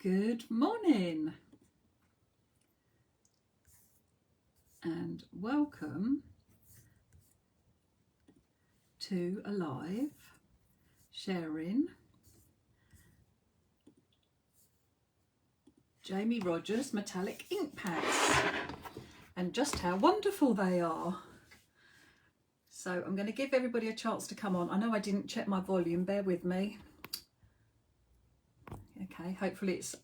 Good morning and welcome to a live sharing Jamie Rodgers metallic ink pads and just how wonderful they are. So I'm going to give everybody a chance to come on. I know I didn't check my volume, bear with me. Okay, hopefully it's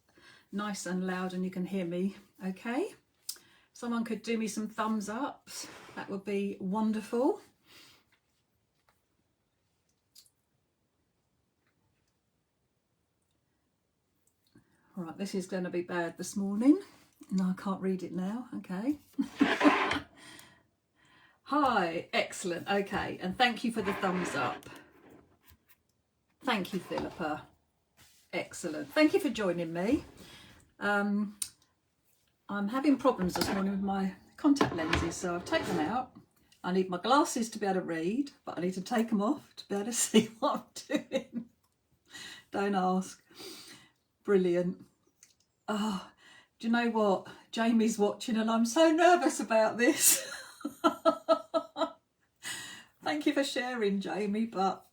nice and loud and you can hear me okay. Someone could do me some thumbs ups, that would be wonderful. Right, this is going to be bad this morning. No, I can't read it now. Okay. Hi, excellent. Okay, and thank you for the thumbs up. Thank you, Philippa. Excellent. Thank you for joining me. I'm having problems this morning with my contact lenses, so I've taken them out. I need my glasses to be able to read, but I need to take them off to be able to see what I'm doing. Don't ask. Brilliant. Oh, do you know what? Jamie's watching and I'm so nervous about this. Thank you for sharing, Jamie, but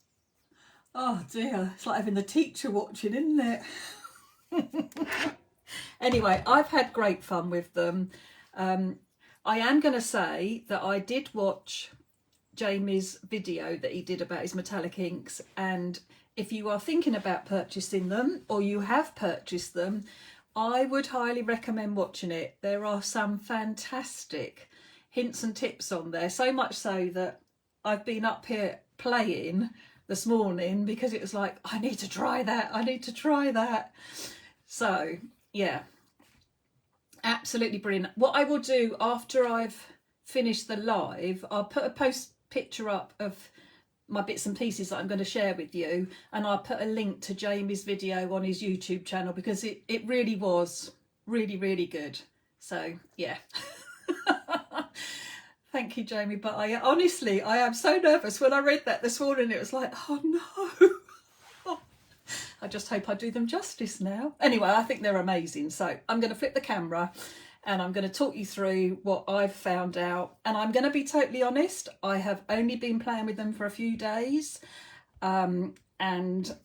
oh dear, it's like having the teacher watching, isn't it? Anyway, I've had great fun with them. I am going to say that I did watch Jamie's video that he did about his metallic inks, and if you are thinking about purchasing them or you have purchased them, I would highly recommend watching it. There are some fantastic hints and tips on there, so much so that I've been up here playing this morning because it was like, I need to try that, I need to try that. So yeah, absolutely brilliant. What I will do after I've finished the live, I'll put a picture up of my bits and pieces that I'm going to share with you, and I'll put a link to Jamie's video on his YouTube channel because it really was really good. So yeah. Thank you, Jamie. But I honestly, I am so nervous. When I read that this morning, it was like, oh no. I just hope I do them justice now. Anyway, I think they're amazing. So I'm going to flip the camera and I'm going to talk you through what I've found out. And I'm going to be totally honest, I have only been playing with them for a few days. And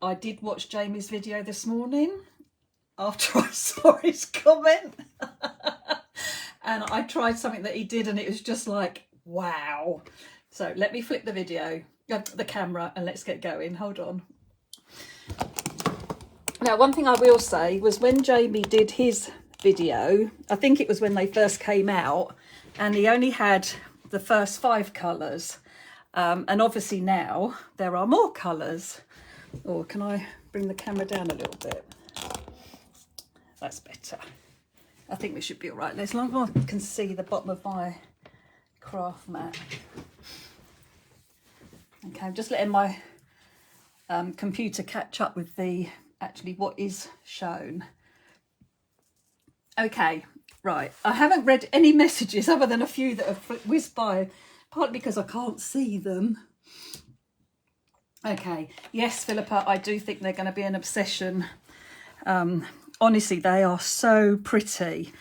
I did watch Jamie's video this morning after I saw his comment. And I tried something that he did and it was just like, wow. So let me flip the camera and let's get going. Hold on. Now, one thing I will say was when Jamie did his video, I think it was when they first came out, and he only had the first 5 colours. And obviously now there are more colours. Or can I bring the camera down a little bit? That's better. I think we should be all right. As long as I can see the bottom of my craft mat. Okay, I'm just letting my computer catch up with actually what is shown. Okay, right. I haven't read any messages other than a few that have whizzed by, partly because I can't see them. Okay, yes, Philippa, I do think they're going to be an obsession. Honestly, they are so pretty,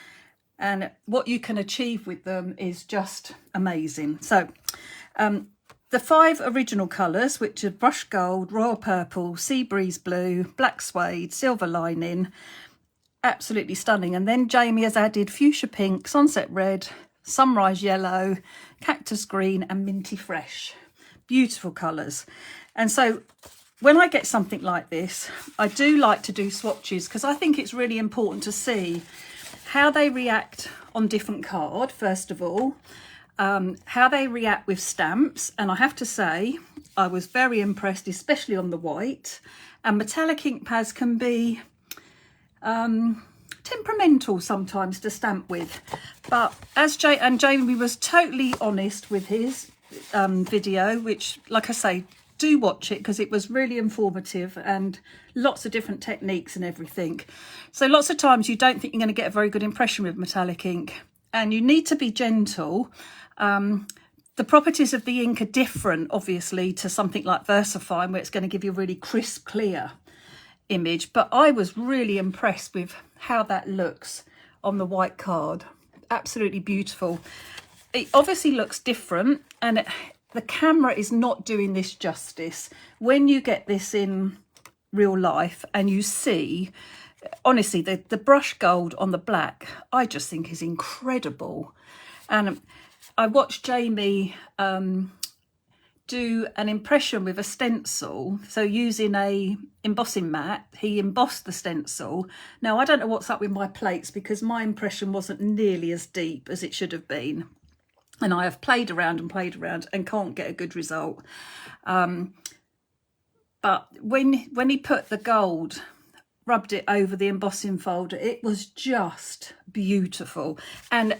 and what you can achieve with them is just amazing. So the 5 original colours, which are brush gold, royal purple, sea breeze blue, black suede, silver lining, absolutely stunning. And then Jamie has added fuchsia pink, sunset red, sunrise yellow, cactus green and minty fresh. Beautiful colours. And so when I get something like this, I do like to do swatches because I think it's really important to see how they react on different card, first of all, how they react with stamps. And I have to say, I was very impressed, especially on the white. And metallic ink pads can be temperamental sometimes to stamp with. But as Jamie was totally honest with his video, which, like I say, do watch it because it was really informative and lots of different techniques and everything. So lots of times you don't think you're going to get a very good impression with metallic ink, and you need to be gentle. The properties of the ink are different, obviously, to something like VersaFine, where it's going to give you a really crisp, clear image, but I was really impressed with how that looks on the white card. Absolutely beautiful. It obviously looks different, and the camera is not doing this justice. When you get this in real life and you see, honestly, the brush gold on the black, I just think is incredible. And I watched Jamie do an impression with a stencil, so using a embossing mat, he embossed the stencil. Now I don't know what's up with my plates, because my impression wasn't nearly as deep as it should have been, and I have played around and can't get a good result. But when he put the gold, rubbed it over the embossing folder, it was just beautiful. And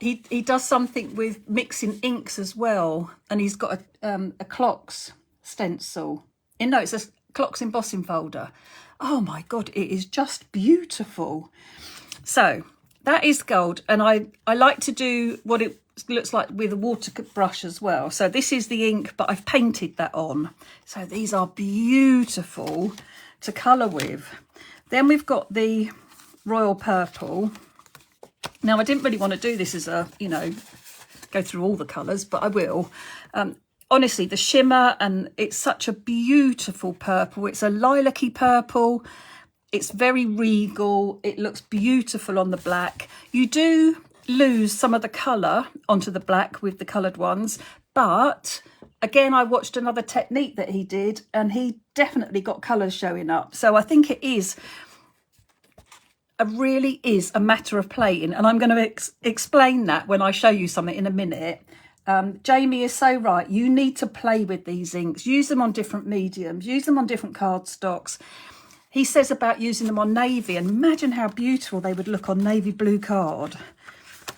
he does something with mixing inks as well, and he's got a clocks stencil. No, it's a clocks embossing folder. Oh my God, it is just beautiful. So that is gold, and I like to do what it looks like with a water brush as well. So this is the ink, but I've painted that on. So these are beautiful to colour with. Then we've got the royal purple. Now I didn't really want to do this as a, you know, go through all the colours, but I will. Honestly, the shimmer, and it's such a beautiful purple. It's a lilac-y purple. It's very regal. It looks beautiful on the black. You do lose some of the colour onto the black with the coloured ones, but again, I watched another technique that he did, and he definitely got colours showing up. So I think it really is a matter of playing, and I'm going to explain that when I show you something in a minute. Jamie is so right. You need to play with these inks. Use them on different mediums. Use them on different cardstocks. He says about using them on navy, and imagine how beautiful they would look on navy blue card.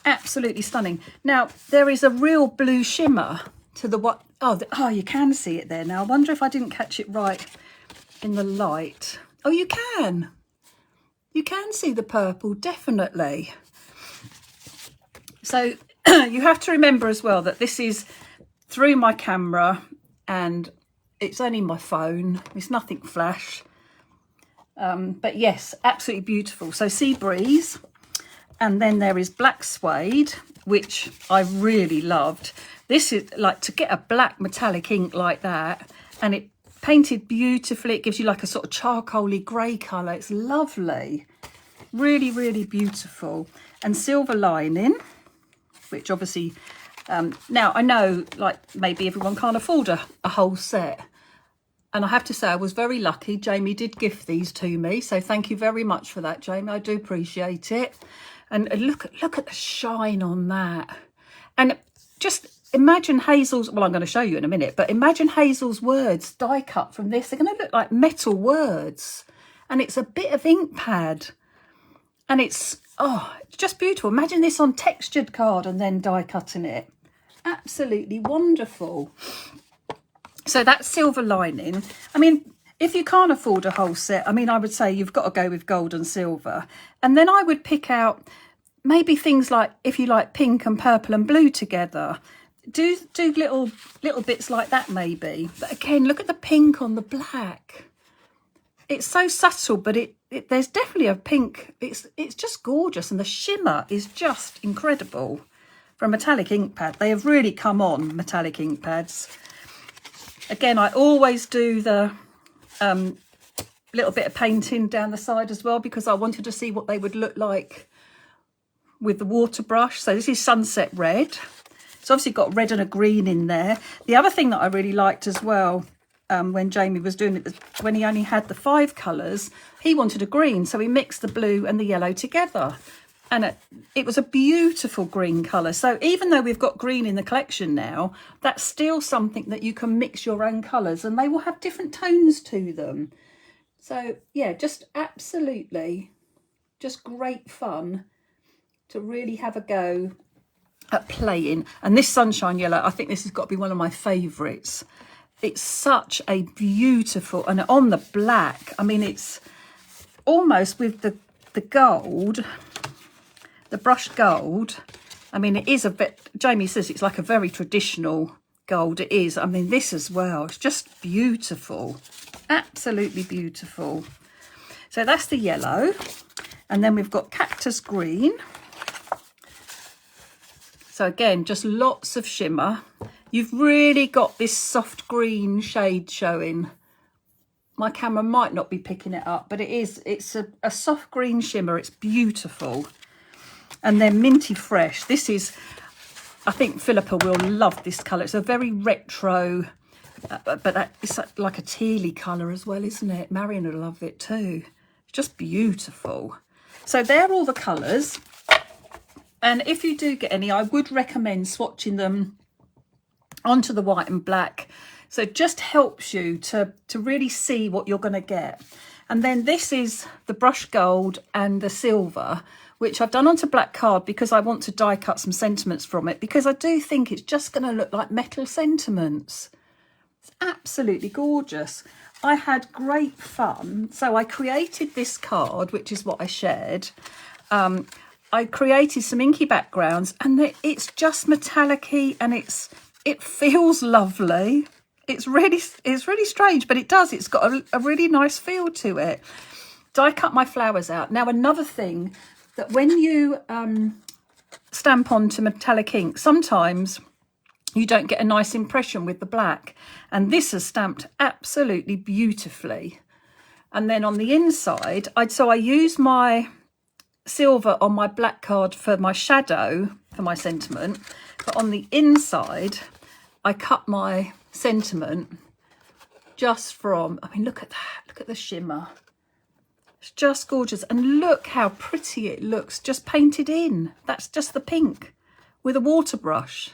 Absolutely stunning. Now, there is a real blue shimmer to the what? Oh, you can see it there now. I wonder if I didn't catch it right in the light. Oh, you can. You can see the purple, definitely. So you have to remember as well that this is through my camera, and it's only my phone. It's nothing flash. But yes, absolutely beautiful. So sea breeze. And then there is black suede, which I really loved. This is like, to get a black metallic ink like that, and it painted beautifully. It gives you like a sort of charcoaly grey colour. It's lovely. Really, really beautiful. And silver lining, which obviously, now I know like maybe everyone can't afford a whole set. And I have to say, I was very lucky. Jamie did gift these to me. So thank you very much for that, Jamie. I do appreciate it. And look at the shine on that. And just imagine Hazel's, well, I'm going to show you in a minute, but imagine Hazel's words die cut from this. They're going to look like metal words. And it's a bit of ink pad. And it's just beautiful. Imagine this on textured card and then die cutting it. Absolutely wonderful. So that's silver lining. I mean, if you can't afford a whole set, I mean, I would say you've got to go with gold and silver. And then I would pick out maybe things like, if you like pink and purple and blue together, do little bits like that maybe. But again, look at the pink on the black. It's so subtle, but there's definitely a pink. It's just gorgeous, and the shimmer is just incredible. For a metallic ink pad, they have really come on, metallic ink pads. Again, I always do the little bit of painting down the side as well, because I wanted to see what they would look like with the water brush. So this is Sunset Red. It's obviously got red and a green in there. The other thing that I really liked as well, when Jamie was doing it, when he only had the 5 colours, he wanted a green. So he mixed the blue and the yellow together. And it was a beautiful green colour. So even though we've got green in the collection now, that's still something that you can mix your own colours, and they will have different tones to them. So yeah, just absolutely, just great fun to really have a go at playing. And this sunshine yellow, I think this has got to be one of my favourites. It's such a beautiful, and on the black, I mean, it's almost with the gold, the brushed gold. I mean, it is a bit, Jamie says it's like a very traditional gold. It is. I mean, this as well, it's just beautiful. Absolutely beautiful. So that's the yellow. And then we've got cactus green. So again, just lots of shimmer. You've really got this soft green shade showing. My camera might not be picking it up, but it's a soft green shimmer. It's beautiful. And then minty fresh. This is, I think Philippa will love this colour. It's a very retro, but it's like a tealy colour as well, isn't it? Marion will love it too. It's just beautiful. So they're all the colours. And if you do get any, I would recommend swatching them onto the white and black. So it just helps you to really see what you're going to get. And then this is the brush gold and the silver, which I've done onto black card because I want to die cut some sentiments from it, because I do think it's just going to look like metal sentiments. It's absolutely gorgeous. I had great fun. So I created this card, which is what I shared. I created some inky backgrounds, and it's just metallic-y, and it feels lovely. It's really strange, but it does. It's got a really nice feel to it. Die cut my flowers out. Now, another thing, that when you stamp onto metallic ink, sometimes you don't get a nice impression with the black. And this is stamped absolutely beautifully. And then on the inside, I use my silver on my black card for my shadow, for my sentiment. But on the inside, I cut my sentiment just from, I mean, look at that. Look at the shimmer. It's just gorgeous. And look how pretty it looks, just painted in. That's just the pink with a water brush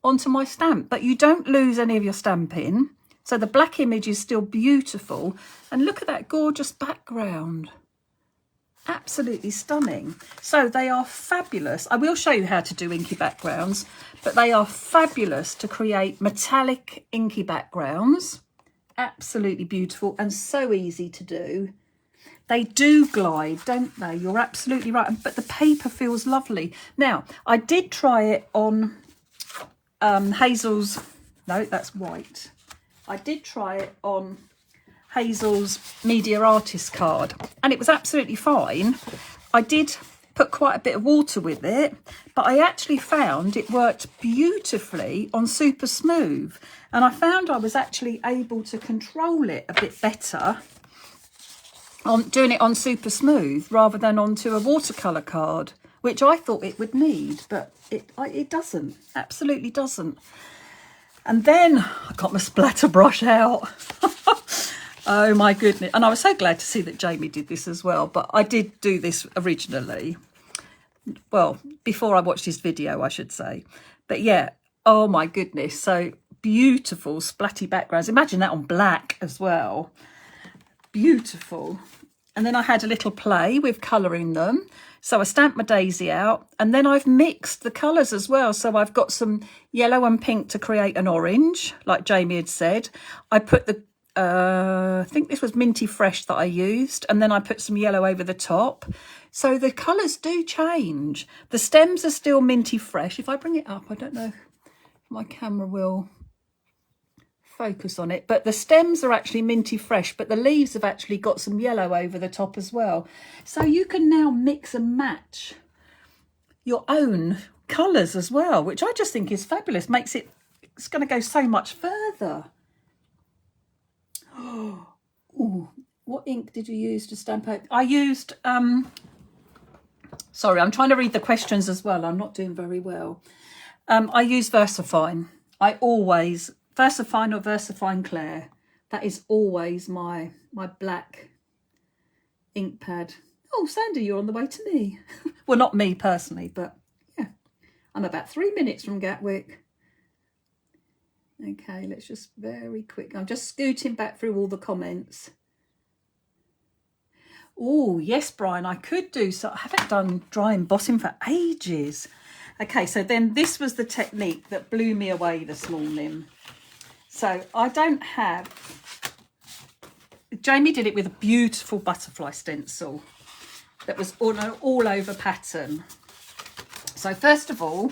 onto my stamp. But you don't lose any of your stamping. So the black image is still beautiful. And look at that gorgeous background. Absolutely stunning. So they are fabulous. I will show you how to do inky backgrounds, but they are fabulous to create metallic inky backgrounds. Absolutely beautiful and so easy to do. They do glide, don't they? You're absolutely right. But the paper feels lovely. Now, I did try it on Hazel's, no, that's white. I did try it on Hazel's Media Artist card, and it was absolutely fine. I did put quite a bit of water with it, but I actually found it worked beautifully on Super Smooth, and I found I was actually able to control it a bit better on doing it on Super Smooth rather than onto a watercolour card, which I thought it would need, but it doesn't, absolutely doesn't. And then I got my splatter brush out. Oh my goodness. And I was so glad to see that Jamie did this as well. But I did do this originally. Well, before I watched his video, I should say. But yeah, oh my goodness. So beautiful splatty backgrounds. Imagine that on black as well. Beautiful. And then I had a little play with colouring them. So I stamped my daisy out, and then I've mixed the colours as well. So I've got some yellow and pink to create an orange, like Jamie had said. I put the I think this was Minty Fresh that I used, and then I put some yellow over the top. So the colours do change. The stems are still Minty Fresh. If I bring it up, I don't know if my camera will focus on it, but the stems are actually Minty Fresh, but the leaves have actually got some yellow over the top as well. So you can now mix and match your own colours as well, which I just think is fabulous. It's going to go so much further. Oh, what ink did you use to stamp out? I used, sorry, I'm trying to read the questions as well. I'm not doing very well. I use Versafine. I always, Versafine or Versafine Clair. That is always my black ink pad. Oh, Sandy, you're on the way to me. Well, not me personally, but yeah. I'm about 3 minutes from Gatwick. Okay, let's just very quick. I'm just scooting back through all the comments. Oh, yes, Brian, I could do so. I haven't done dry embossing for ages. Okay, so then this was the technique that blew me away this morning. So I don't have... Jamie did it with a beautiful butterfly stencil that was all over pattern. So first of all,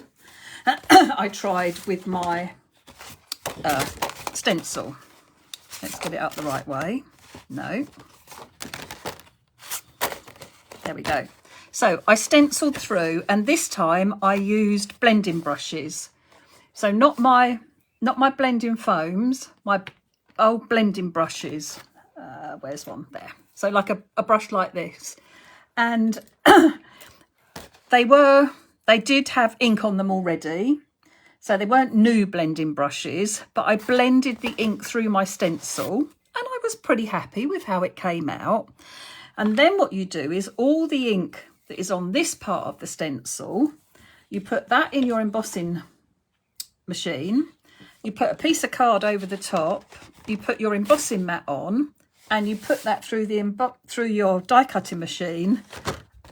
I tried with my stencil. Let's get it up the right way. No. There we go. So I stenciled through, and this time I used blending brushes. So not my blending foams, my old blending brushes. Where's one? There. So like a brush like this. And they did have ink on them already. So they weren't new blending brushes, but I blended the ink through my stencil and I was pretty happy with how it came out. And then what you do is all the ink that is on this part of the stencil, you put that in your embossing machine, you put a piece of card over the top, you put your embossing mat on, and you put that through your die cutting machine,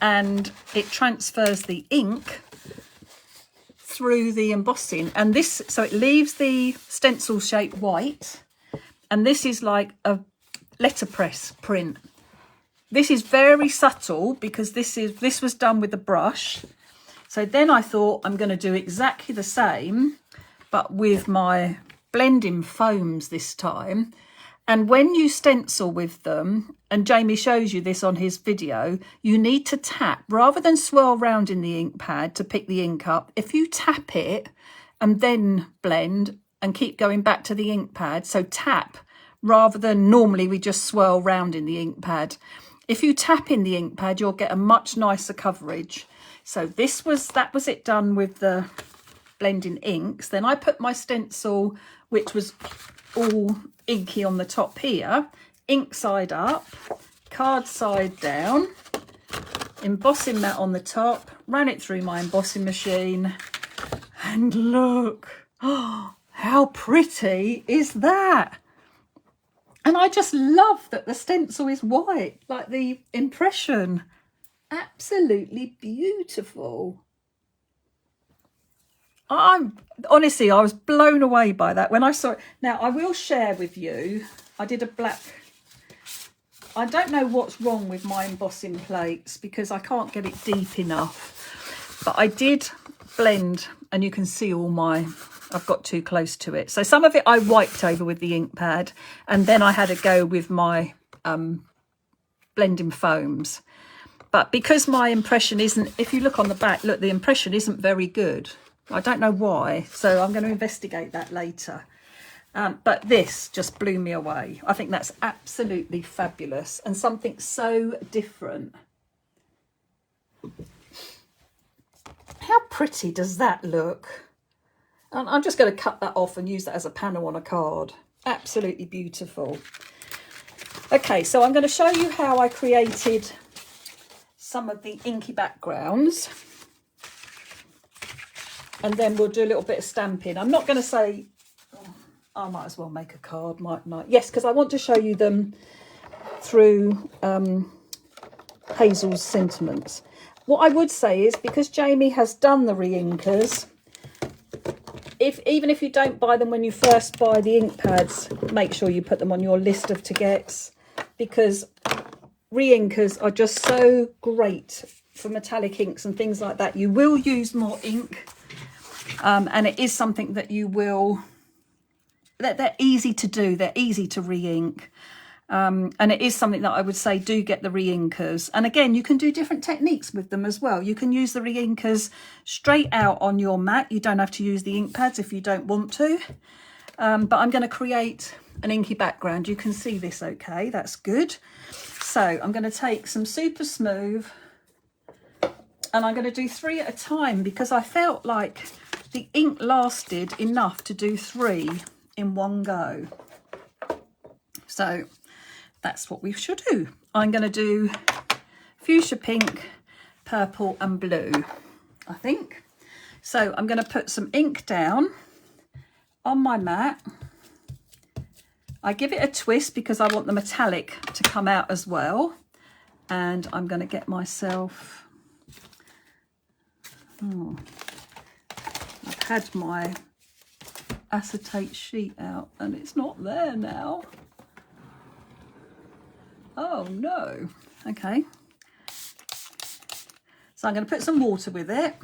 and it transfers the ink through the embossing, and this, so it leaves the stencil shape white, and this is like a letterpress print. This is very subtle because this was done with the brush. So then I thought I'm going to do exactly the same, but with my blending foams this time. And when you stencil with them, and Jamie shows you this on his video, you need to tap rather than swirl round in the ink pad to pick the ink up. If you tap it and then blend and keep going back to the ink pad, so tap rather than normally we just swirl round in the ink pad. If you tap in the ink pad, you'll get a much nicer coverage. So that was it done with the blending inks. Then I put my stencil, which was all inky on the top here, ink side up, card side down, embossing mat on the top, ran it through my embossing machine, and look, oh, how pretty is that? And I just love that the stencil is white, like the impression. Absolutely beautiful. Honestly, I was blown away by that when I saw it. Now, I will share with you, I did a black, I don't know what's wrong with my embossing plates because I can't get it deep enough, but I did blend, and you can see all my, I've got too close to it. So some of it I wiped over with the ink pad, and then I had a go with my blending foams. But because my impression isn't, if you look on the back, look, the impression isn't very good. I don't know why, so I'm going to investigate that later. But this just blew me away. I think that's absolutely fabulous and something so different. How pretty does that look? And I'm just going to cut that off and use that as a panel on a card. Absolutely beautiful. Okay, so I'm going to show you how I created some of the inky backgrounds. And then we'll do a little bit of stamping. I'm not going to say, oh, I might as well make a card, mightn't I? Yes, because I want to show you them through Hazel's sentiments. What I would say is, because Jamie has done the re-inkers, even if you don't buy them when you first buy the ink pads, make sure you put them on your list of to-gets, because re-inkers are just so great for metallic inks and things like that. You will use more ink. And it is something that you will, they're easy to do, they're easy to re-ink. And it is something that I would say do get the re-inkers. And again, you can do different techniques with them as well. You can use the re-inkers straight out on your mat. You don't have to use the ink pads if you don't want to. But I'm going to create an inky background. You can see this okay, that's good. So I'm going to take some super smooth, and I'm going to do 3 at a time because I felt like the ink lasted enough to do 3 in one go. So that's what we should do. I'm going to do fuchsia pink, purple and blue, I think. So I'm going to put some ink down on my mat. I give it a twist because I want the metallic to come out as well. And I'm going to get myself... Oh, I've had my acetate sheet out and it's not there now. Oh no. Okay. So I'm going to put some water with it.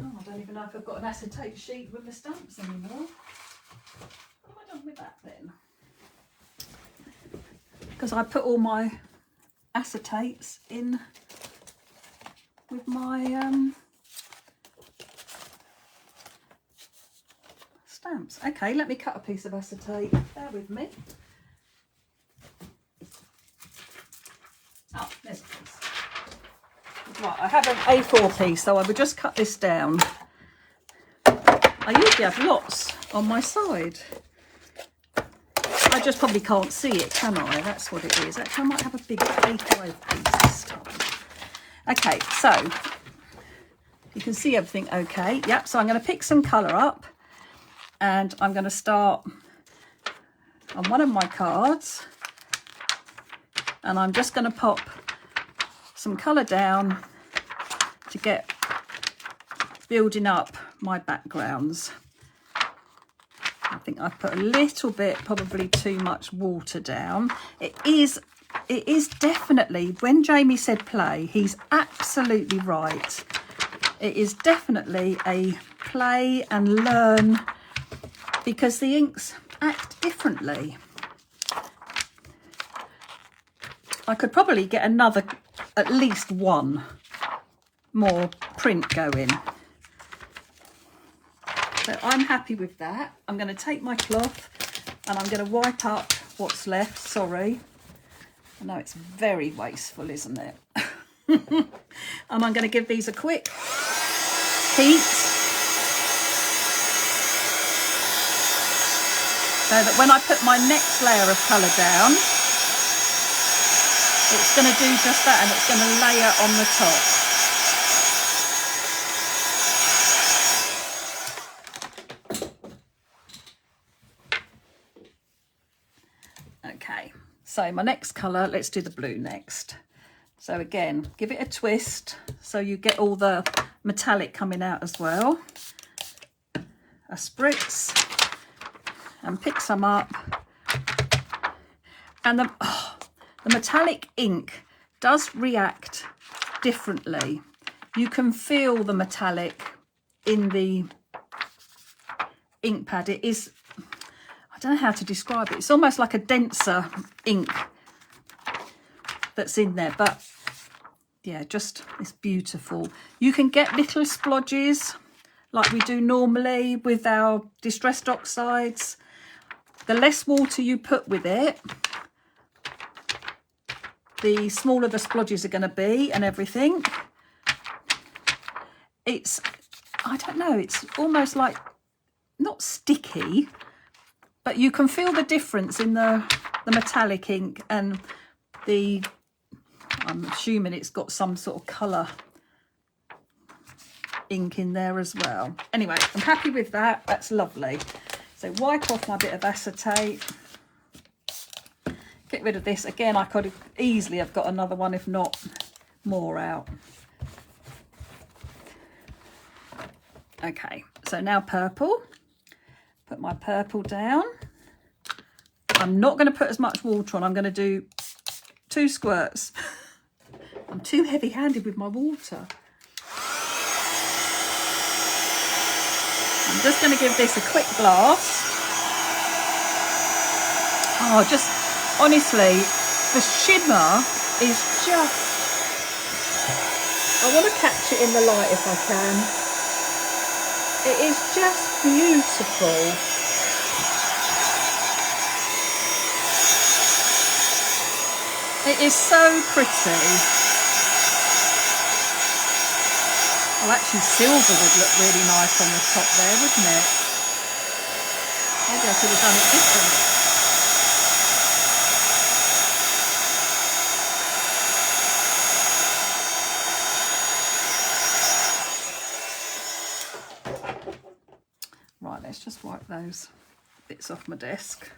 Oh, I don't even know if I've got an acetate sheet with the stamps anymore. What have I done with that then? Because I put all my acetates in with my stamps. Okay, let me cut a piece of acetate. Bear with me. Oh, there's a piece. Right, I have an A4 piece, so I would just cut this down. I usually have lots on my side. I just probably can't see it, can I? That's what it is. Actually, I might have a big A5 piece this time. Okay, so you can see everything okay. Yep, so I'm going to pick some colour up and I'm going to start on one of my cards and I'm just going to pop some colour down to get building up my backgrounds. I think I've put a little bit, probably too much water down. It is definitely, when Jamie said play, he's absolutely right. It is definitely a play and learn because the inks act differently. I could probably get another, at least one more print going. So I'm happy with that. I'm going to take my cloth and I'm going to wipe up what's left. Sorry. I know it's very wasteful, isn't it? And I'm going to give these a quick heat so that when I put my next layer of colour down, it's going to do just that and it's going to layer on the top. Okay, so my next colour, let's do the blue next. So again, give it a twist so you get all the metallic coming out as well. A spritz and pick some up. And the metallic ink does react differently. You can feel the metallic in the ink pad. It is, I don't know how to describe it. It's almost like a denser ink that's in there, but yeah, just it's beautiful. You can get little splodges like we do normally with our distressed oxides. The less water you put with it, the smaller the splodges are going to be and everything. It's, I don't know, it's almost like not sticky, but you can feel the difference in the metallic ink and the, I'm assuming it's got some sort of colour ink in there as well. Anyway, I'm happy with that. That's lovely. So wipe off my bit of acetate. Get rid of this. Again, I could easily have got another one, if not more out. Okay, so now purple. Put my purple down. I'm not going to put as much water on. I'm going to do 2 squirts. I'm too heavy-handed with my water. I'm just going to give this a quick blast. Oh, just honestly, the shimmer is just... I want to catch it in the light if I can. It is just beautiful. It is so pretty. Oh, actually silver would look really nice on the top there, wouldn't it? Maybe I could have done it different. Right, let's just wipe those bits off my desk.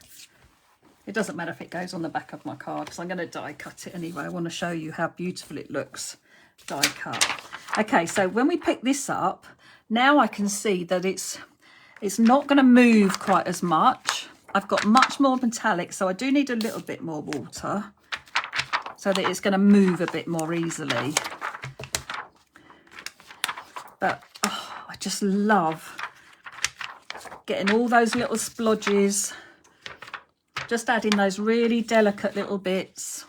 It doesn't matter if it goes on the back of my card because I'm going to die cut it anyway. I want to show you how beautiful it looks die cut. Okay, so when we pick this up, now I can see that it's not going to move quite as much. I've got much more metallic, so I do need a little bit more water so that it's going to move a bit more easily. But oh, I just love getting all those little splodges, just adding those really delicate little bits.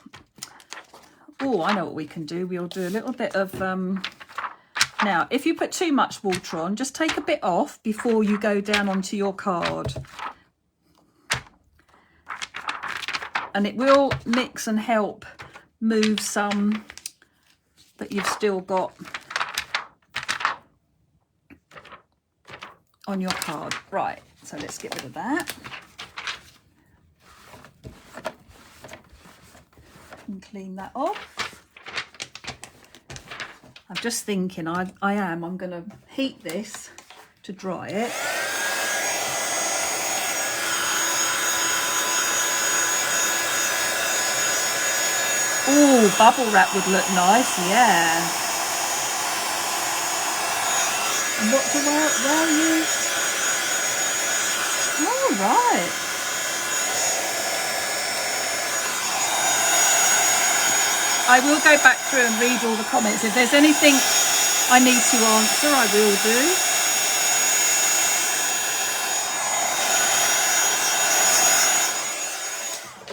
Oh, I know what we can do. We'll do a little bit of... Now, if you put too much water on, just take a bit off before you go down onto your card. And it will mix and help move some that you've still got on your card. Right, so let's get rid of that. And clean that off. I'm just thinking I'm going to heat this to dry it. Oh, bubble wrap would look nice, yeah. And what do I use? Oh, right. I will go back through and read all the comments. If there's anything I need to answer, I will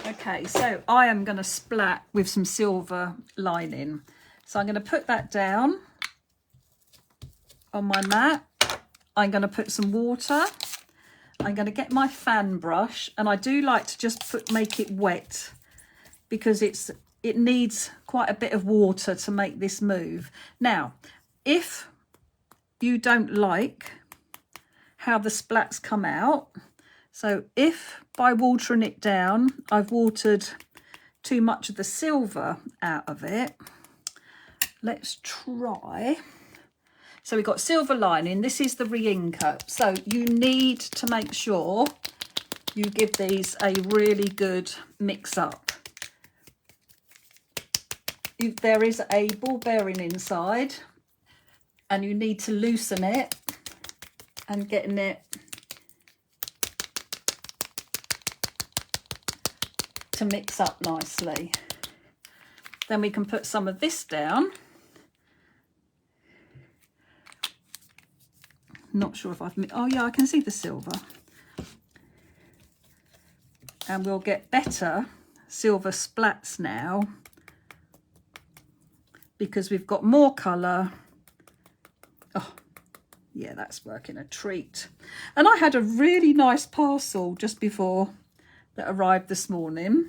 do. Okay, so I am going to splat with some silver lining. So I'm going to put that down on my mat. I'm going to put some water. I'm going to get my fan brush, and I do like to just make it wet because it needs quite a bit of water to make this move. Now, if you don't like how the splats come out, so if by watering it down, I've watered too much of the silver out of it, let's try. So we've got silver lining. This is the re-inker. So you need to make sure you give these a really good mix up. There is a ball bearing inside, and you need to loosen it and getting it to mix up nicely. Then we can put some of this down. Not sure if I've... Oh yeah, I can see the silver. And we'll get better silver splats now because we've got more colour. Oh, yeah, that's working a treat. And I had a really nice parcel just before that arrived this morning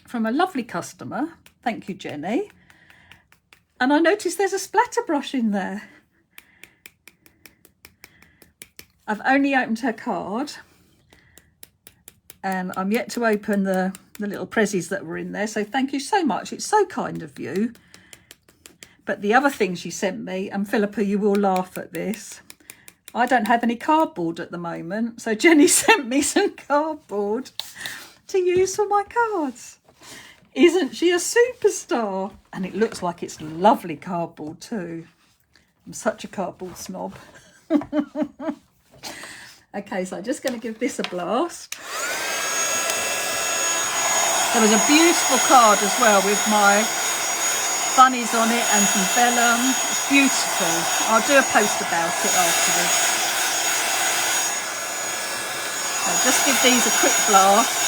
from a lovely customer. Thank you, Jenny. And I noticed there's a splatter brush in there. I've only opened her card and I'm yet to open the little prezzies that were in there. So thank you so much. It's so kind of you. But the other thing she sent me, and Philippa, you will laugh at this. I don't have any cardboard at the moment. So Jenny sent me some cardboard to use for my cards. Isn't she a superstar? And it looks like it's lovely cardboard too. I'm such a cardboard snob. Okay, so I'm just going to give this a blast. There was a beautiful card as well with my bunnies on it and some vellum. It's beautiful. I'll do a post about it afterwards. I'll just give these a quick blast.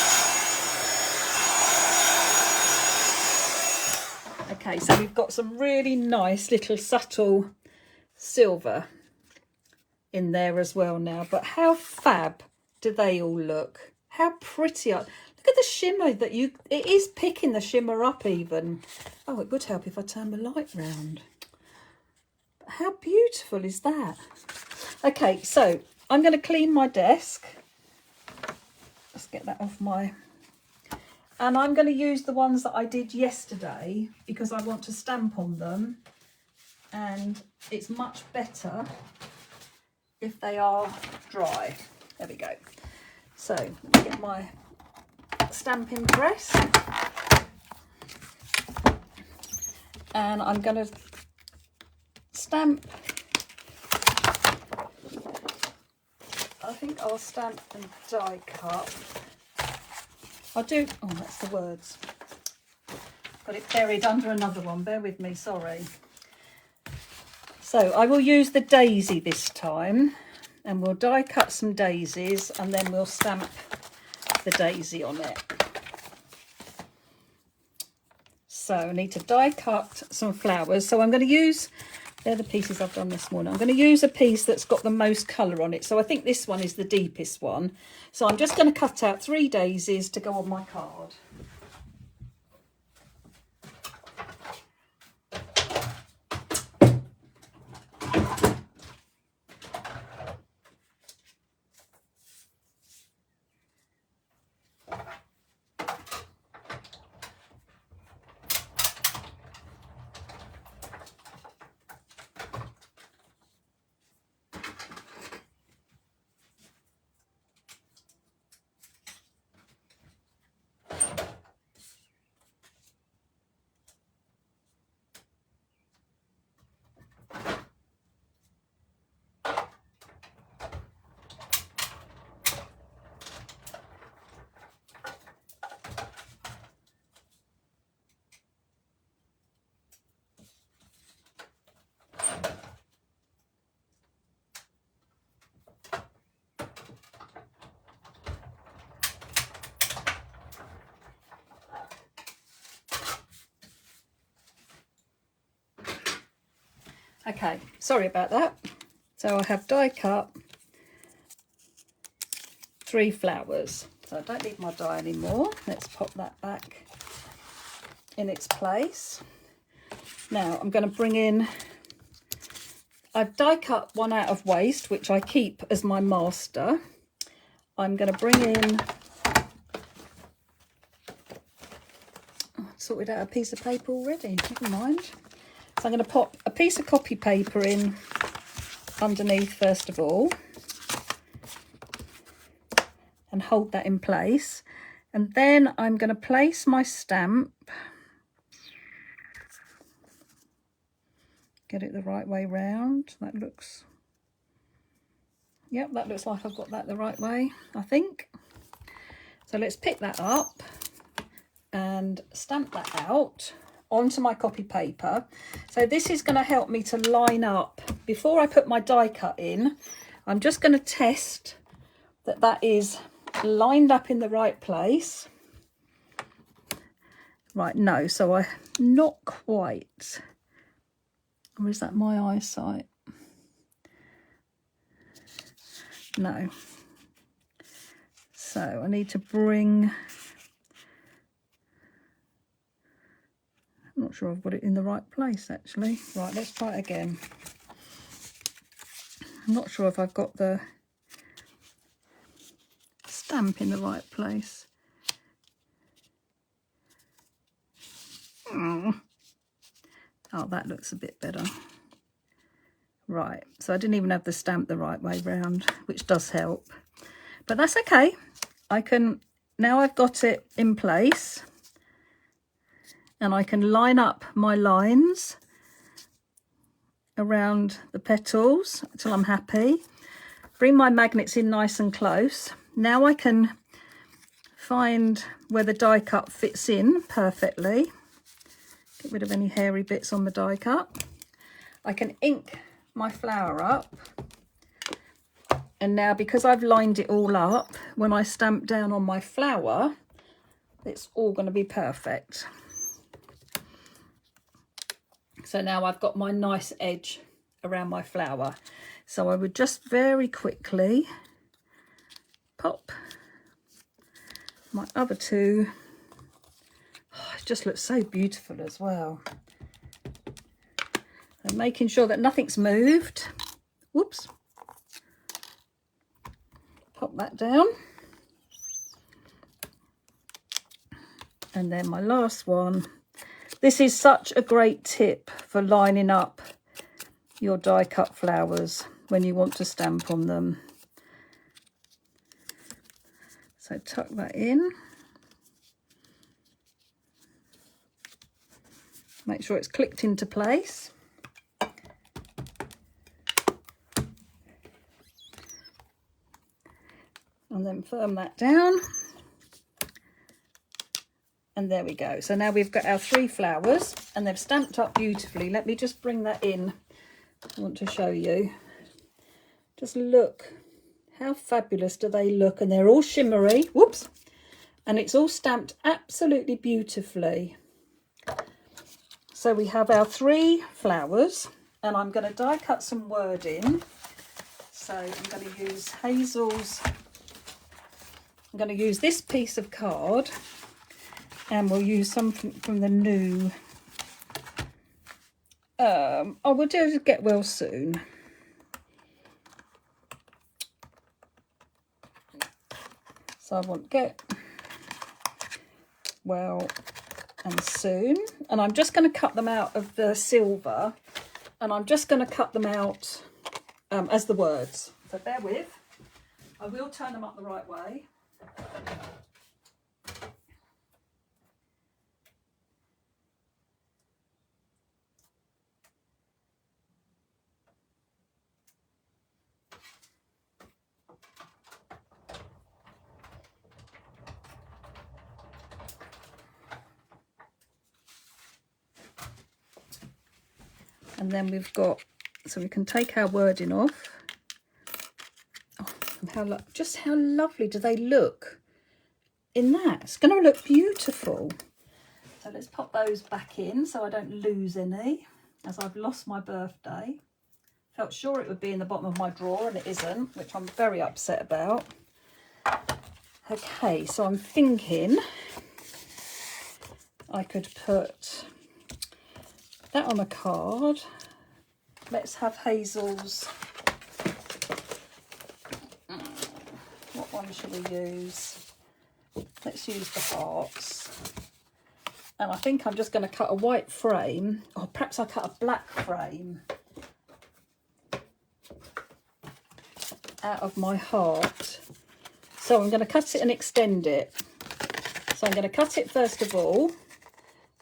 Okay, so we've got some really nice little subtle silver in there as well now. But how fab do they all look? How pretty are... Look at the shimmer that it is picking the shimmer up even. Oh, it would help if I turn the light round. But how beautiful is that? Okay, so I'm going to clean my desk. Let's get that off my... And I'm going to use the ones that I did yesterday because I want to stamp on them. And it's much better if they are dry. There we go. So, let me get my stamping press. And I'm going to stamp. I think I'll stamp and die cut. I'll do... Oh, that's the words. Got it buried under another one. Bear with me, sorry. So I will use the daisy this time, and we'll die cut some daisies and then we'll stamp the daisy on it. So I need to die cut some flowers. So I'm going to use, they're the pieces I've done this morning. I'm going to use a piece that's got the most colour on it. So I think this one is the deepest one. So I'm just going to cut out 3 daisies to go on my card. Okay, sorry about that. So I have die cut 3 flowers. So I don't need my die anymore. Let's pop that back in its place. Now I'm going to bring in, I've die cut one out of waste, which I keep as my master. I'm going to bring in, oh, I've sorted out a piece of paper already, never mind. So I'm going to pop a piece of copy paper in underneath first of all and hold that in place. And then I'm going to place my stamp, get it the right way round. That looks, yep, that looks like I've got that the right way, I think. So let's pick that up and stamp that out onto my copy paper. So this is going to help me to line up. Before I put my die cut in, I'm just going to test that that is lined up in the right place. Right, no, so I'm not quite. Or is that my eyesight? No. So I need to bring, I'm not sure I've got it in the right place actually. Right, let's try it again. I'm not sure if I've got the stamp in the right place. Oh, that looks a bit better. Right, so I didn't even have the stamp the right way round, which does help. But that's okay. I can, now I've got it in place, and I can line up my lines around the petals until I'm happy. Bring my magnets in nice and close. Now I can find where the die cut fits in perfectly. Get rid of any hairy bits on the die cut. I can ink my flower up. And now, because I've lined it all up, when I stamp down on my flower, it's all going to be perfect. So now I've got my nice edge around my flower. So I would just very quickly pop my other 2. Oh, it just looks so beautiful as well. And making sure that nothing's moved. Whoops. Pop that down. And then my last one. This is such a great tip for lining up your die cut flowers when you want to stamp on them. So tuck that in. Make sure it's clicked into place. And then firm that down. And there we go. So now we've got our 3 flowers and they've stamped up beautifully. Let me just bring that in. I want to show you. Just look. How fabulous do they look? And they're all shimmery. Whoops. And it's all stamped absolutely beautifully. So we have our 3 flowers, and I'm going to die cut some wording. So I'm going to use Hazel's, I'm going to use this piece of card, and we'll use some from the new, we'll do Get Well Soon. So I want Get Well and Soon, and I'm just going to cut them out of the silver, and I'm just going to cut them out as the words. So bear with, I will turn them up the right way. And then we've got, so we can take our wording off. Oh, and just how lovely do they look in that? It's going to look beautiful. So let's pop those back in so I don't lose any, as I've lost my birthday. Felt sure it would be in the bottom of my drawer, and it isn't, which I'm very upset about. Okay, so I'm thinking I could put that on a card. Let's have Hazel's. What one should we use? Let's use the hearts. And I think I'm just going to cut a white frame, or perhaps I cut a black frame out of my heart. So I'm going to cut it and extend it. So I'm going to cut it first of all,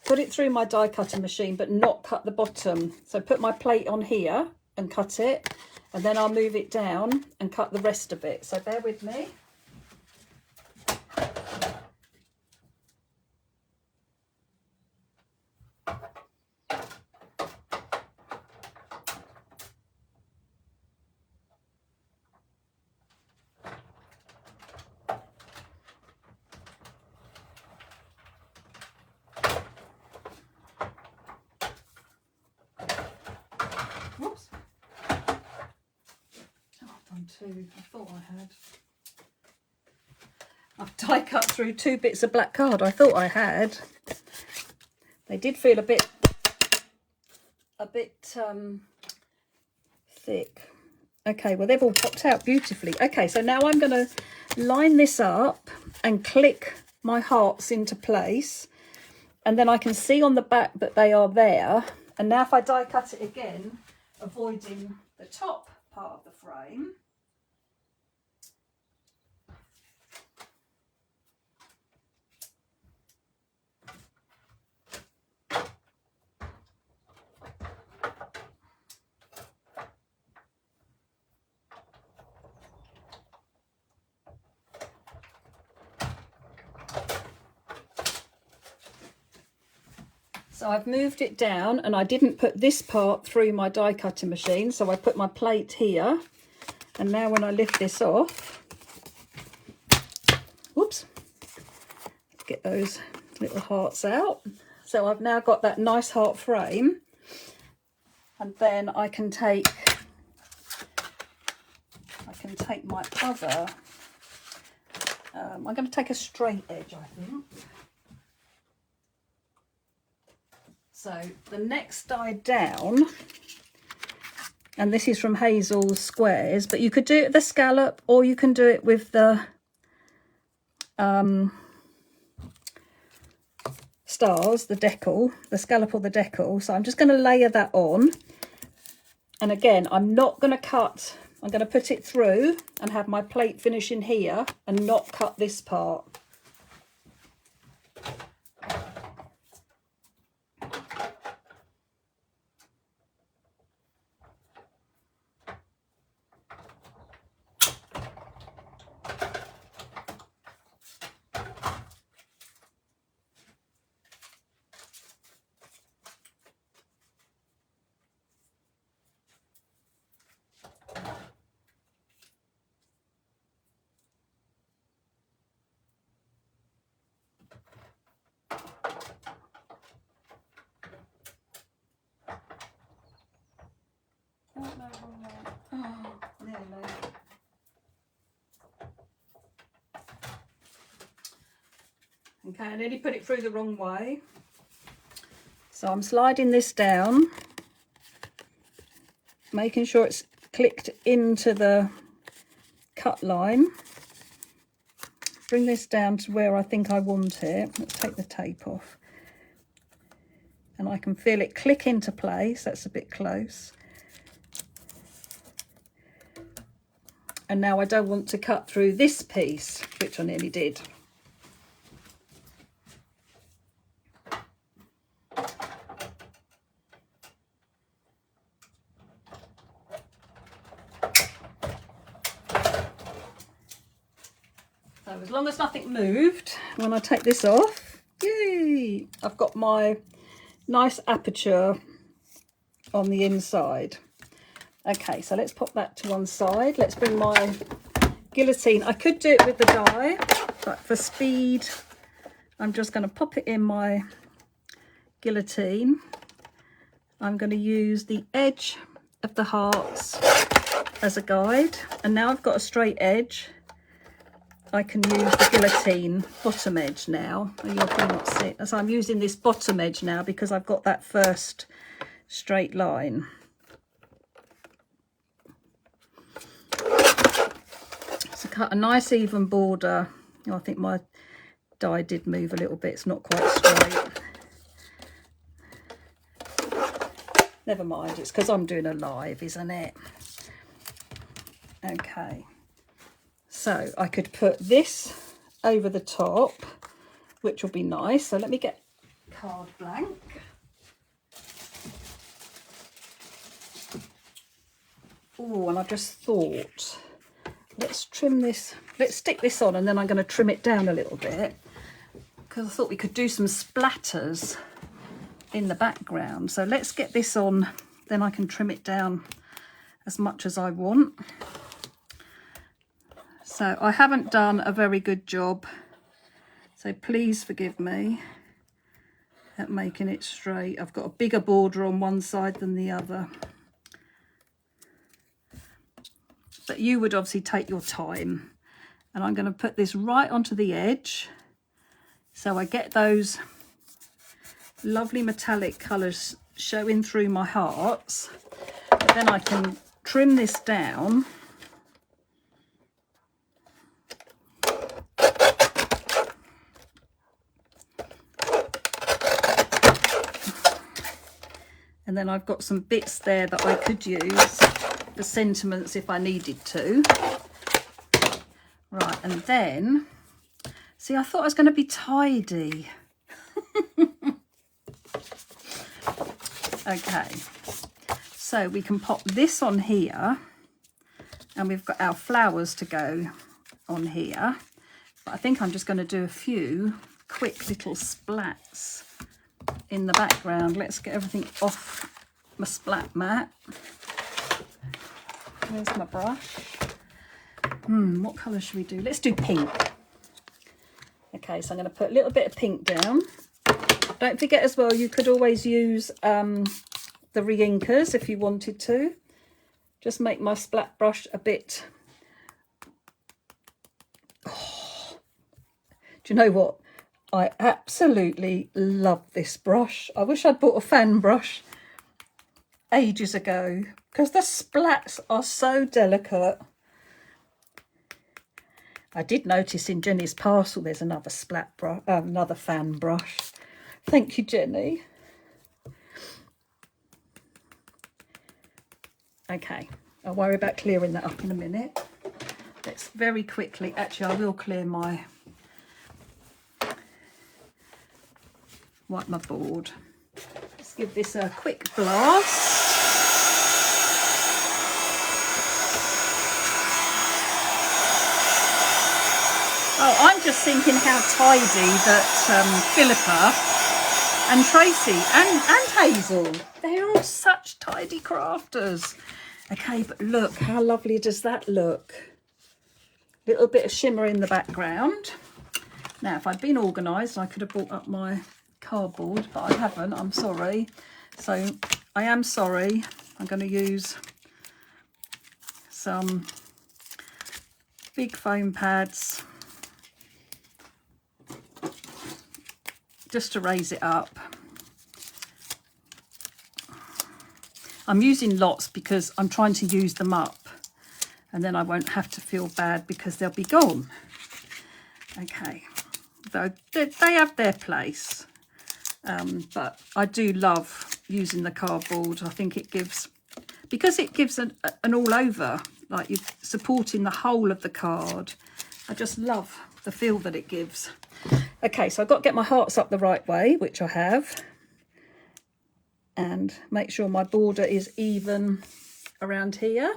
put it through my die cutting machine, but not cut the bottom. So put my plate on here and cut it, and then I'll move it down and cut the rest of it. So bear with me. Whoops. Oh, I've done 2. I thought I had. I've die cut through 2 bits of black card. I thought I had. They did feel a bit thick. Okay, well, they've all popped out beautifully. Okay, so now I'm going to line this up and click my hearts into place, and then I can see on the back that they are there. And now if I die cut it again, avoiding the top part of the frame, so I've moved it down, and I didn't put this part through my die cutting machine, so I put my plate here. And now when I lift this off, whoops, let's get those little hearts out. So I've now got that nice heart frame, and then I can take my other, I'm going to take a straight edge, I think. So the next die down, and this is from Hazel's Squares, but you could do it with the scallop, or you can do it with the stars, the decal, the scallop or the decal. So I'm just going to layer that on. And again, I'm not going to cut, I'm going to put it through and have my plate finish in here and not cut this part. Okay, I nearly put it through the wrong way. So I'm sliding this down, making sure it's clicked into the cut line. Bring this down to where I think I want it. Let's take the tape off. And I can feel it click into place. That's a bit close. And now I don't want to cut through this piece, which I nearly did. So as long as nothing moved, when I take this off, yay, I've got my nice aperture on the inside. Okay, so let's pop that to one side. Let's bring my guillotine. I could do it with the die, but for speed, I'm just going to pop it in my guillotine. I'm going to use the edge of the hearts as a guide. And now I've got a straight edge, I can use the guillotine bottom edge now. You'll not see it. So I'm using this bottom edge now because I've got that first straight line. So cut a nice even border. Oh, I think my die did move a little bit. It's not quite straight. Never mind, it's because I'm doing a live, isn't it? Okay. So I could put this over the top, which will be nice. So let me get card blank. Oh, and I just thought, let's trim this, let's stick this on and then I'm going to trim it down a little bit because I thought we could do some splatters in the background. So let's get this on, then I can trim it down as much as I want. So I haven't done a very good job, so please forgive me at making it straight. I've got a bigger border on one side than the other. But you would obviously take your time. And I'm going to put this right onto the edge so I get those lovely metallic colours showing through my hearts. But then I can trim this down. And then I've got some bits there that I could use for sentiments if I needed to. Right, and then, see, I thought I was going to be tidy. Okay, so we can pop this on here, and we've got our flowers to go on here. But I think I'm just going to do a few quick little splats in the background. Let's get everything off my splat mat. Where's my brush? What colour should we do? Let's do pink. Okay, so I'm going to put a little bit of pink down. Don't forget as well, you could always use the re-inkers if you wanted to. Just make my splat brush a bit... Oh. Do you know what? I absolutely love this brush. I wish I'd bought a fan brush ages ago because the splats are so delicate. I did notice in Jenny's parcel there's another splat brush, another fan brush. Thank you, Jenny. Okay, I'll worry about clearing that up in a minute. Let's very quickly, actually I will clear my, wipe my board. Let's give this a quick blast. Oh, I'm just thinking how tidy that Philippa and Tracy and Hazel, they're all such tidy crafters. Okay, but look, how lovely does that look? Little bit of shimmer in the background. Now, if I'd been organised, I could have brought up my cardboard, but I haven't, I'm sorry. So I am sorry. I'm going to use some big foam pads. just to raise it up. I'm using lots because I'm trying to use them up, and then I won't have to feel bad because they'll be gone. Okay, so they have their place, but I do love using the cardboard. I think it gives, because it gives an all over, like you're supporting the whole of the card. I just love the feel that it gives. Okay, so I've got to get my hearts up the right way, which I have, and make sure my border is even around here.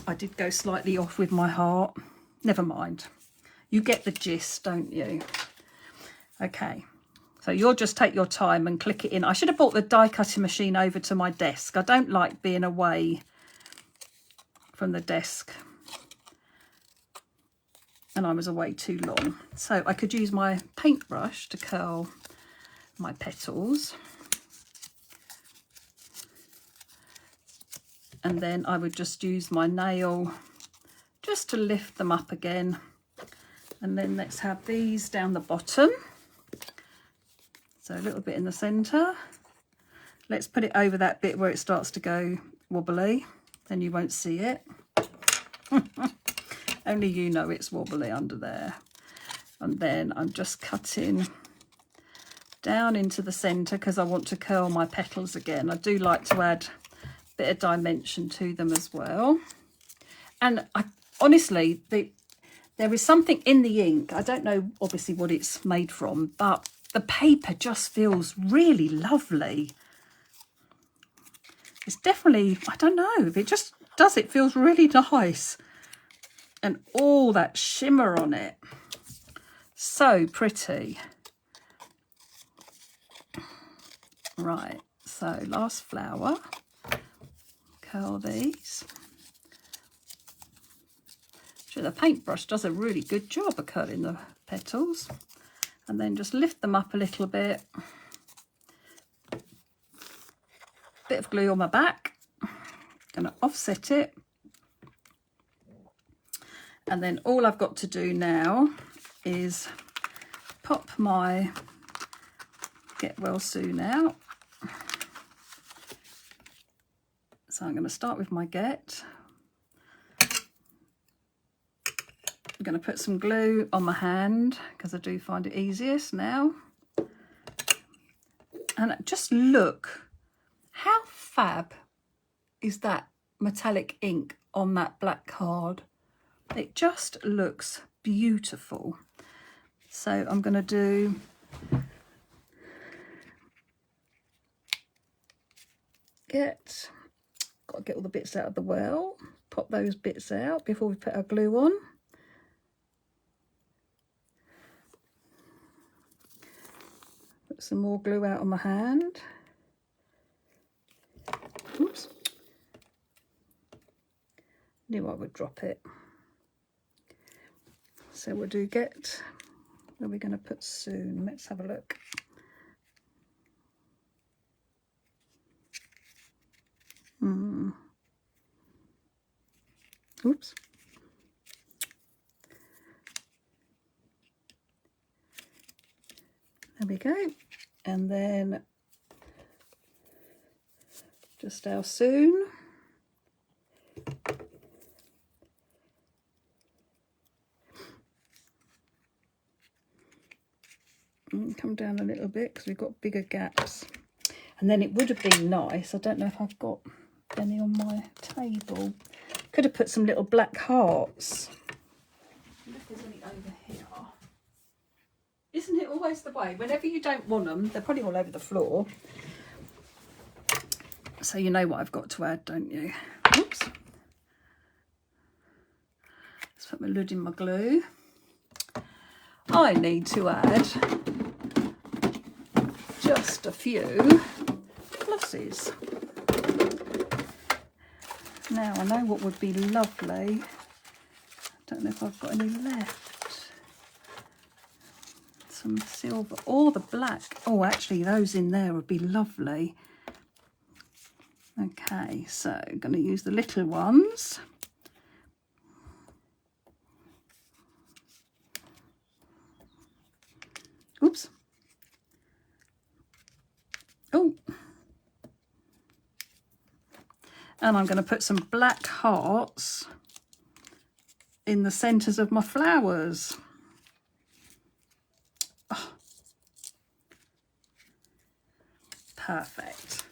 I did go slightly off with my heart. Never mind. You get the gist, don't you? Okay, so you'll just take your time and click it in. I should have brought the die cutting machine over to my desk. I don't like being away from the desk, and I was away too long. So I could use my paintbrush to curl my petals. And then I would just use my nail just to lift them up again. And then let's have these down the bottom. So a little bit in the centre. Let's put it over that bit where it starts to go wobbly. Then you won't see it. Only you know it's wobbly under there. And then I'm just cutting down into the centre because I want to curl my petals again. I do like to add a bit of dimension to them as well. And I honestly, there is something in the ink. I don't know obviously what it's made from, but the paper just feels really lovely. It's definitely, I don't know, it just does, it feels really nice. And all that shimmer on it. So pretty. Right, so last flower. Curl these. So the paintbrush does a really good job of curling the petals. And then just lift them up a little bit. Bit of glue on my back. Gonna offset it. And then all I've got to do now is pop my Get Well Soon out. So I'm going to start with my Get. I'm going to put some glue on my hand because I do find it easiest now. And just look, how fab is that metallic ink on that black card? It just looks beautiful. So I'm going to do got to get all the bits out of the well. Pop those bits out before we put our glue on. Put some more glue out on my hand. Oops. Knew I would drop it. So we'll do Get. Where are we going to put Soon? Let's have a look. Oops. There we go. And then just our Soon. And come down a little bit because we've got bigger gaps. And then it would have been nice. I don't know if I've got any on my table. Could have put some little black hearts. If there's any over here. Isn't it always the way? Whenever you don't want them, they're probably all over the floor. So you know what I've got to add, don't you? Oops. Let's put my lid in my glue. I need to add just a few glosses. Now I know what would be lovely. Don't know if I've got any left. Some silver or the black. Oh, actually those in there would be lovely. Okay, so I'm going to use the little ones. Oops. Oh. And I'm going to put some black hearts in the centres of my flowers. Oh. Perfect.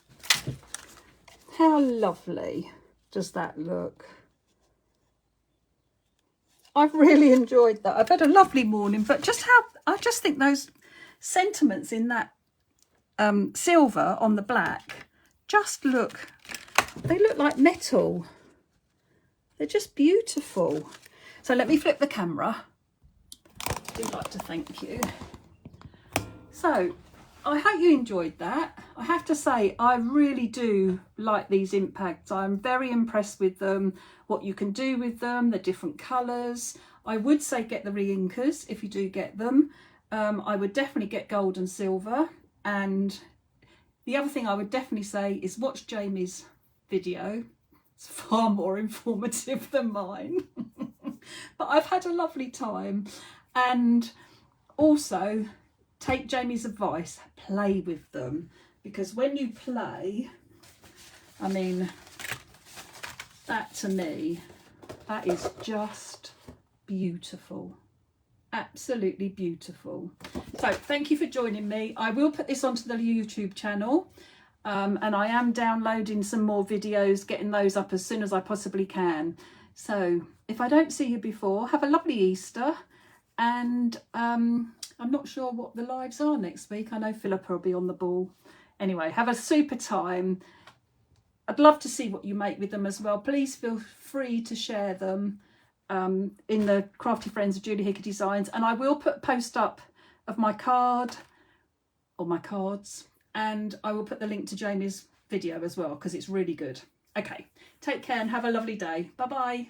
How lovely does that look? I've really enjoyed that. I've had a lovely morning, but I just think those sentiments in that silver on the black they look like metal. They're just beautiful. So let me flip the camera. I do like to thank you. So I hope you enjoyed that. I have to say, I really do like these impacts. I'm very impressed with them, what you can do with them, the different colours. I would say get the re-inkers if you do get them. I would definitely get gold and silver. And the other thing I would definitely say is watch Jamie's video. It's far more informative than mine. But I've had a lovely time. And also, take Jamie's advice, play with them, because when you play, I mean, that to me, that is just beautiful, absolutely beautiful. So thank you for joining me. I will put this onto the YouTube channel, and I am downloading some more videos, getting those up as soon as I possibly can. So if I don't see you before, have a lovely Easter, and I'm not sure what the lives are next week. I know Philippa will be on the ball. Anyway, have a super time. I'd love to see what you make with them as well. Please feel free to share them in the Crafty Friends of Julie Hickey Designs. And I will put a post up of my card, or my cards. And I will put the link to Jamie's video as well, because it's really good. Okay, take care and have a lovely day. Bye-bye.